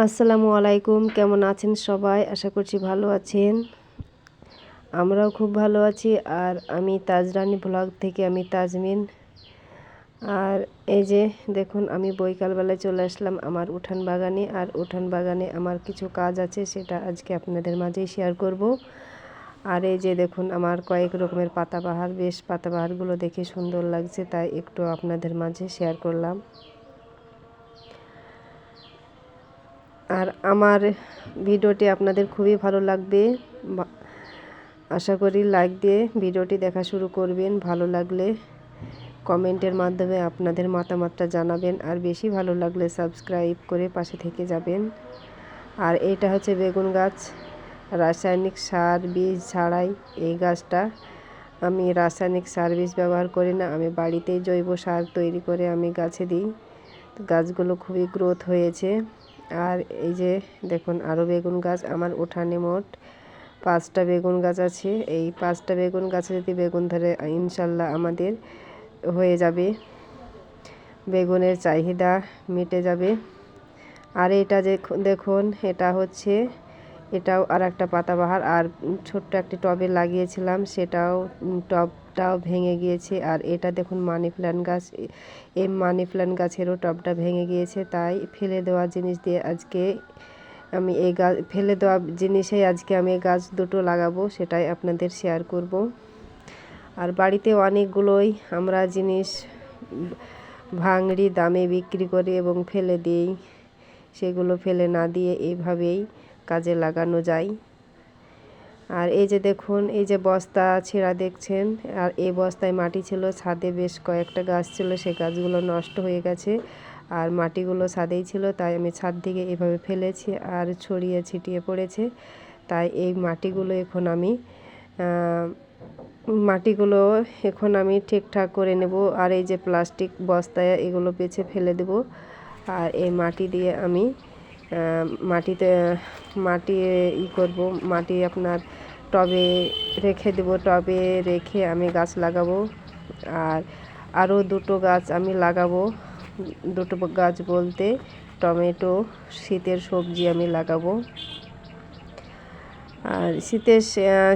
আসসালামু আলাইকুম, কেমন আছেন সবাই? আশা করছি ভালো আছেন। আমরাও খুব ভালো আছি। আর আমি তাজরানী ব্লগ থেকে আমি তাজমিন। আর এই যে দেখুন, আমি বৈকালবেলায় চলে আসলাম আমার উঠান বাগানে। আর উঠান বাগানে আমার কিছু কাজ আছে, সেটা আজকে আপনাদের মাঝেই শেয়ার করব। আর এই যে দেখুন, আমার কয়েক রকমের পাতাবাহার, বেশ পাতাবাহারগুলো দেখে সুন্দর লাগছে, তাই একটু আপনাদের মাঝে শেয়ার করলাম। আর আমার ভিডিওটি আপনাদের খুবই ভালো লাগবে, আশা করি লাইক দিয়ে ভিডিওটি দেখা শুরু করবেন। ভালো লাগলে কমেন্টের মাধ্যমে আপনাদের মতামতটা জানাবেন, আর বেশি ভালো লাগলে সাবস্ক্রাইব করে পাশে থেকে যাবেন। আর এটা হচ্ছে বেগুন গাছ, রাসায়নিক সার বীজ ছাড়াই এই গাছটা। আমি রাসায়নিক সার বীজ ব্যবহার করি না, আমি বাড়িতেই জৈব সার তৈরি করে আমি গাছে দিই। গাছগুলো খুবই গ্রোথ হয়েছে। আর এই যে দেখুন, আরও বেগুন গাছ আমার উঠানে মোট 5টা বেগুন গাছ আছে। এই 5টা বেগুন গাছে যদি বেগুন ধরে, ইনশাল্লাহ আমাদের হয়ে যাবে, বেগুনের চাহিদা মিটে যাবে। আর এটা যে দেখুন, এটাও আর একটা পাতাবাহার। আর ছোট্ট একটি টবে লাগিয়েছিলাম, টবটাও ভেঙে গিয়েছে। আর এটা দেখুন মানি প্ল্যান্ট গাছ, এই মানি প্ল্যান্ট গাছেরও টবটা ভেঙে গিয়েছে। তাই ফেলে দেওয়া জিনিস দিয়ে আজকে আমি এই গাছ, ফেলে দেওয়া জিনিসেই আজকে আমি এই গাছ দুটো লাগাবো, সেটাই আপনাদের শেয়ার করব। আর বাড়িতে অনেকগুলোই আমরা জিনিস ভাঙড়ি দামে বিক্রি করি এবং ফেলে দিই। সেগুলো ফেলে না দিয়ে এইভাবেই কাজে লাগানো যায়। আর এই যে দেখুন, এই যে বস্তা ছেঁড়া দেখছেন, আর এই বস্তায় মাটি ছিল। ছাদে বেশ কয়েকটা গাছ ছিল, সে গাছগুলো নষ্ট হয়ে গেছে। আর মাটিগুলো ছাদেই ছিল, তাই আমি ছাদ থেকে এভাবে ফেলেছি, আর ছড়িয়ে ছিটিয়ে পড়েছে। তাই এই মাটিগুলো এখন আমি ঠিকঠাক করে নেব। আর এই যে প্লাস্টিক বস্তায় এগুলো বেছে ফেলে দেব। আর এই মাটি দিয়ে আমি মাটি করব, মাটি আপনার টবে রেখে দেব। টবে রেখে আমি গাছ লাগাবো। আর আরও দুটো গাছ আমি লাগাবো। দুটো গাছ বলতে টমেটো, শীতের সবজি আমি লাগাবো। আর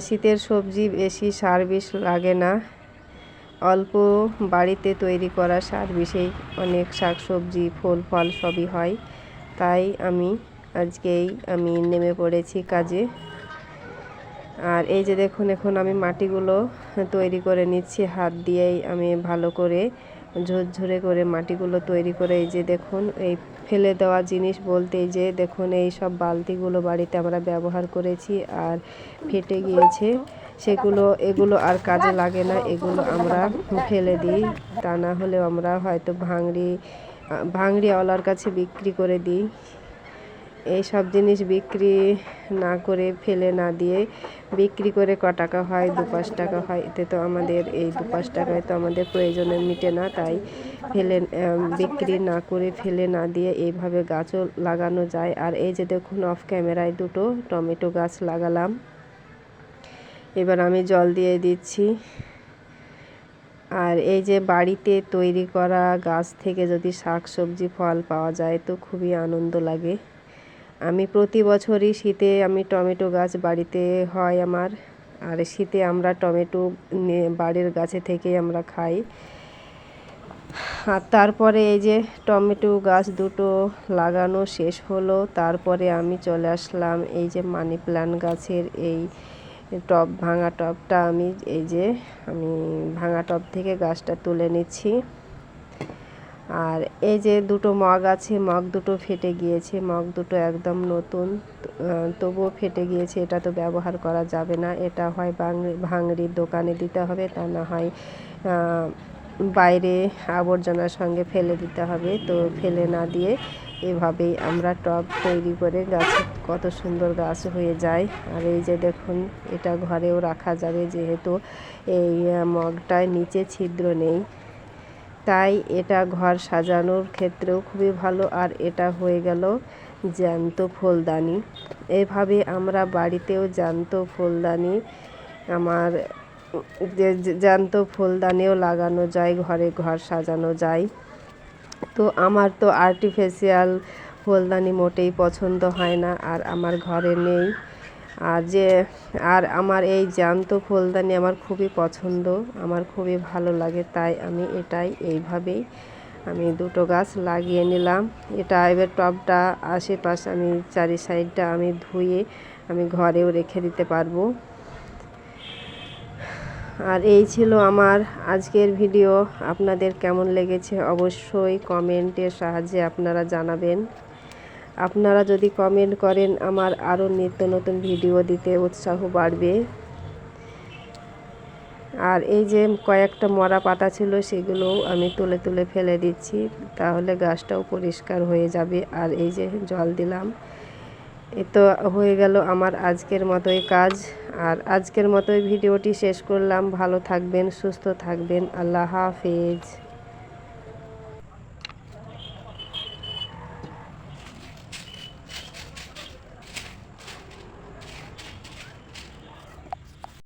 শীতের সবজি বেশি সার বিষ লাগে না, অল্প বাড়িতে তৈরি করা সার বিষেই অনেক শাকসবজি, ফুল ফল সবই হয়। তাই আমি নেমে পড়েছি কাজে। আর এই যে দেখুন, এখন আমি মাটিগুলো তৈরি করে নিচ্ছি হাত দিয়েই। আমি ভালো করে ঝুরঝুরে করে মাটিগুলো তৈরি করে, এই যে দেখুন, এই ফেলে দেওয়া জিনিস বলতে এই যে দেখুন, এই সব বালতিগুলো বাড়িতে আমরা ব্যবহার করেছি আর ফেটে গিয়েছে, এগুলো আর কাজে লাগে না, এগুলো আমরা ফেলে দিই। তা না হলেও আমরা হয়তো ভাঙড়িওয়ালার কাছে বিক্রি করে দিই। এই সব জিনিস বিক্রি না করে, ফেলে না দিয়ে বিক্রি করে ক টাকা হয়, 2-5 টাকা হয়। এতে তো আমাদের এই 2-5 টাকায় তো আমাদের প্রয়োজনে মিটে না। তাই বিক্রি না করে, ফেলে না দিয়ে এইভাবে গাছও লাগানো যায়। আর এই যে দেখুন, অফ ক্যামেরায় দুটো টমেটো গাছ লাগালাম। এবার আমি জল দিয়ে দিচ্ছি। আর এই যে বাড়িতে তৈরি করা গাছ থেকে যদি শাক সবজি ফল পাওয়া যায় তো খুবই আনন্দ লাগে। আমি প্রতি বছরই শীতে আমি টমেটো গাছ বাড়িতে হয় আমার। আর শীতে আমরা টমেটো বাড়ির গাছে থেকেই আমরা খাই। আর তারপরে এই যে টমেটো গাছ দুটো লাগানো শেষ হলো, তারপরে আমি চলে আসলাম এই যে মানি প্ল্যান্ট গাছের এই ভাঙা টবটা আমি ভাঙা টব থেকে গাছটা তুলে নিচ্ছি। আর এই যে দুটো মগ আছে, মগ দুটো ফেটে গিয়েছে, মগ দুটো একদম নতুন, তবুও ফেটে গিয়েছে। এটা তো ব্যবহার করা যাবে না, এটা হয় ভাঙড়ির দোকানে দিতে হবে, তা না হয় বাইরে আবর্জনার সঙ্গে ফেলে দিতে হবে। তো ফেলে না দিয়ে এভাবেই আমরা টব তৈরি করে গাছে কত সুন্দর গাছ হয়ে যায়। আর এই যে দেখুন, এটা ঘরেও রাখা যাবে, যেহেতু এই মগটায় নিচে ছিদ্র নেই, তাই এটা ঘর সাজানোর ক্ষেত্রেও খুবই ভালো। আর এটা হয়ে গেল জ্যান্ত ফুলদানি। এভাবে আমরা বাড়িতেও জ্যান্ত ফুলদানিও লাগানো যায়, ঘর সাজানো যায়। তো আমার তো আর্টিফিশিয়াল ফুলদানি মোটেই পছন্দ হয় না, আর আমার ঘরে নেই। আর আমার এই জ্যান্ত ফুলদানি আমার খুবই পছন্দ, আমার খুবই ভালো লাগে, তাই আমি এইভাবেই আমি দুটো গাছ লাগিয়ে নিলাম। এটা এবার টবটা আশেপাশে আমি চারি সাইডটা আমি ধুয়ে আমি ঘরেও রেখে দিতে পারবো। আর এই ছিল আমার আজকের ভিডিও। আপনাদের কেমন লেগেছে অবশ্যই কমেন্টের সাহায্যে আপনারা জানাবেন। আপনারা যদি কমেন্ট করেন আমার আরও নিত্য নতুন ভিডিও দিতে উৎসাহ বাড়বে। আর এই যে কয়েকটা মরা পাতা ছিল সেগুলোও আমি তুলে তুলে ফেলে দিচ্ছি, তাহলে গাছটাও পরিষ্কার হয়ে যাবে। আর এই যে জল দিলাম। এ তো হয়ে গেল আমার আজকের মতোই কাজ। আর আজকের মতোই ভিডিওটি শেষ করলাম। ভালো থাকবেন, সুস্থ থাকবেন। আল্লাহ হাফেজ।